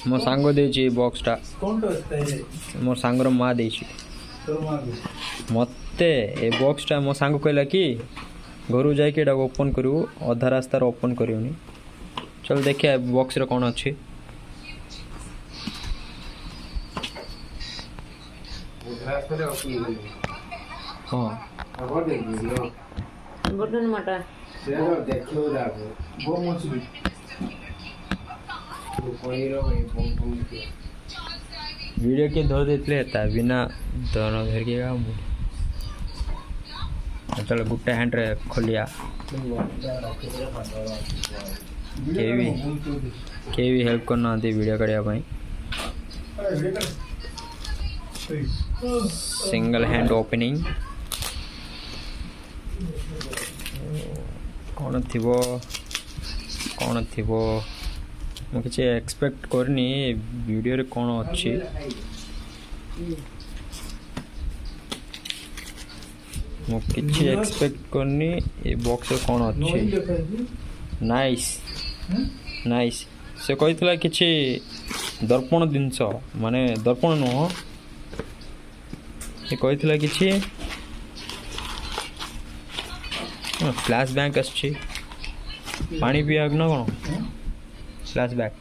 मो सांग देछि बॉक्सटा कोनटा स्टाइल मोर सांगर माँ देछि तोर मां मते ए बॉक्सटा मो सांग कहला कि घर जाके एटा ओपन करू अधा रास्तार ओपन करूनी चल देखिए बॉक्स रे कौन अच्छी हाँ बटन मटा वो मछली वीडियो के धर देते था बिना दोनों धर के चलो गुट्टे हैंड रे खोलिया केवी हेल्प करना आती वीडियो करिया भाई सिंगल हैंड ओपनिंग कौन थिबो मु किसी एक्सपेक्ट करनी वीडियो रे कौन अच्छी मु किसी एक्सपेक्ट करनी ए बॉक्स रे कौन अच्छी नाइस नाइस से कही किसी दर्पण जिनस माने दर्पण नुह ये कही किसी फ्लैश बैक आछी पानी पिया ना कौन फ्लैश बैक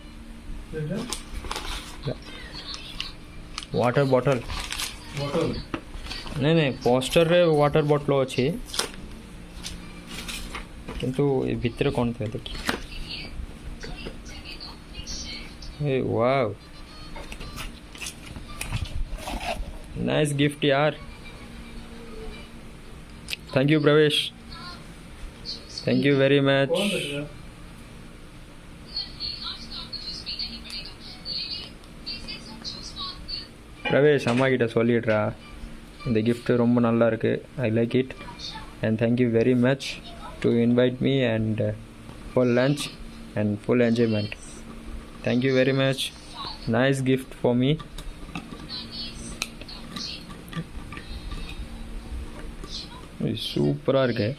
वाटर बॉटल नहीं नहीं पोस्टर रे वाटर बॉटल अच्छी किंतु ये भितर कौन थे देखिए वाव नाइस गिफ्ट यार थैंक यू प्रवेश थैंक यू वेरी मच प्रवेश अम्मा किட்ட சொல்லிடுறா இந்த gift ரொம்ப நல்லா இருக்கு I like it and thank you very much to invite me and for lunch and full enjoyment thank you very much nice gift for me சூப்பரா இருக்கு